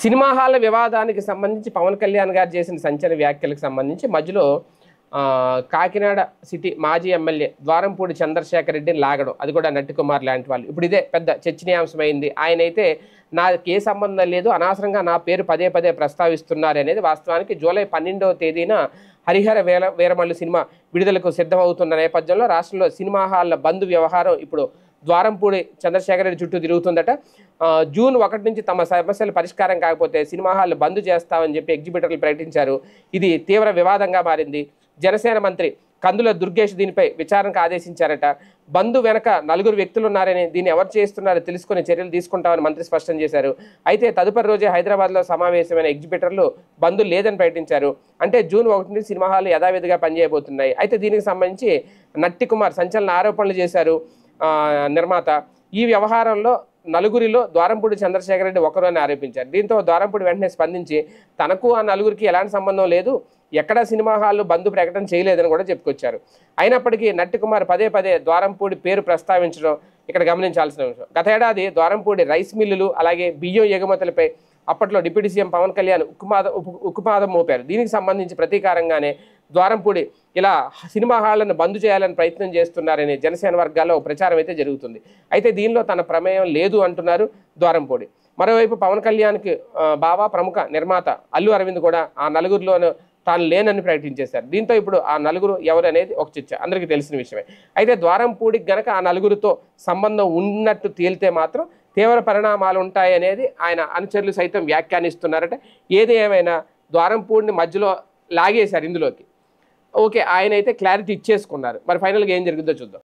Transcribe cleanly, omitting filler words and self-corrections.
Cinema hall వివాదానికి సంబంధించి పవన్ కళ్యాణ్ గారు చేసిన సంచలన వ్యాఖ్యలకు సంబంధించి మధ్యలో కాకినాడ సిటీ మాజీ ఎమ్మెల్యే ద్వారంపూడి చంద్రశేఖర్ రెడ్డిని లాగడం, అది కూడా నట్టి కుమార్ లాంటి వాళ్ళు ఇప్పుడు ఇదే పెద్ద చర్చనీయాంశమైంది. ఆయనైతే నాకు ఏ సంబంధం లేదు, అనవసరంగా నా పేరు పదే పదే ప్రస్తావిస్తున్నారు అనేది వాస్తవానికి జూలై 12వ తేదీన హరిహర వీరమల్లు సినిమా విడుదలకు సిద్ధమవుతున్న నేపథ్యంలో రాష్ట్రంలో సినిమా హాల్ల బంద్ వ్యవహారం ఇప్పుడు ద్వారంపూడి చంద్రశేఖర్ రెడ్డి చుట్టూ తిరుగుతుందట. జూన్ 1 నుంచి తమ సమస్యల పరిష్కారం కాకపోతే సినిమా హాల్ బంద్ చేస్తామని చెప్పి ఎగ్జిబిటర్లు ప్రకటించారు. ఇది తీవ్ర వివాదంగా మారింది. జనసేన మంత్రి కందుల దుర్గేష్ దీనిపై విచారణకు ఆదేశించారట. బంద్ వెనక 4 వ్యక్తులు ఉన్నారని, దీన్ని ఎవరు చేస్తున్నారో తెలుసుకుని చర్యలు తీసుకుంటామని మంత్రి స్పష్టం చేశారు. అయితే తదుపరి రోజే హైదరాబాద్లో సమావేశమైన ఎగ్జిబిటర్లు బంద్ లేదని ప్రకటించారు. అంటే జూన్ 1 నుంచి సినిమా హాల్ యథావిధిగా పనిచేయబోతున్నాయి. అయితే దీనికి సంబంధించి నట్టి కుమార్ సంచలన ఆరోపణలు చేశారు. నిర్మాత ఈ వ్యవహారంలో 4గురిలో ద్వారంపూడి చంద్రశేఖర్ రెడ్డి ఒకరు అని ఆరోపించారు. దీంతో ద్వారంపూడి వెంటనే స్పందించి తనకు ఆ 4గురికి ఎలాంటి సంబంధం లేదు, ఎక్కడా సినిమా హాల్ బంద్ ప్రకటన చేయలేదని కూడా చెప్పుకొచ్చారు. అయినప్పటికీ నట్టి కుమార్ పదే పదే ద్వారంపూడి పేరు ప్రస్తావించడం ఇక్కడ గమనించాల్సిన విషయం. గత ఏడాది ద్వారంపూడి రైస్ మిల్లులు అలాగే బియ్యం ఎగుమతులపై అప్పట్లో డిప్యూటీ సీఎం పవన్ కళ్యాణ్ ఉక్కుపాదం మోపారు. దీనికి సంబంధించి ప్రతీకారంగానే ద్వారంపూడి ఇలా సినిమా హాళ్లను బంద్ చేయాలని ప్రయత్నం చేస్తున్నారని జనసేన వర్గాల్లో ప్రచారం అయితే జరుగుతుంది. అయితే దీనిలో తన ప్రమేయం లేదు అంటున్నారు ద్వారంపూడి. మరోవైపు పవన్ కళ్యాణ్కి బావా ప్రముఖ నిర్మాత అల్లు అరవింద్ కూడా ఆ 4గురిలోనూ తాను లేనని ప్రకటించేశారు. దీంతో ఇప్పుడు ఆ 4గురు ఎవరు అనేది ఒక చర్చ, అందరికీ తెలిసిన విషయమే. అయితే ద్వారంపూడికి గనక ఆ 4గురితో సంబంధం ఉన్నట్టు తేలితే మాత్రం తీవ్ర పరిణామాలు ఉంటాయనేది ఆయన అనుచరులు సైతం వ్యాఖ్యానిస్తున్నారట. ఏది ఏమైనా ద్వారంపూడిని మధ్యలో లాగేశారు ఇందులోకి. ఓకే, ఆయన అయితే క్లారిటీ ఇచ్చేసుకున్నారు. మరి ఫైనల్గా ఏం జరుగుతుందో చూద్దాం.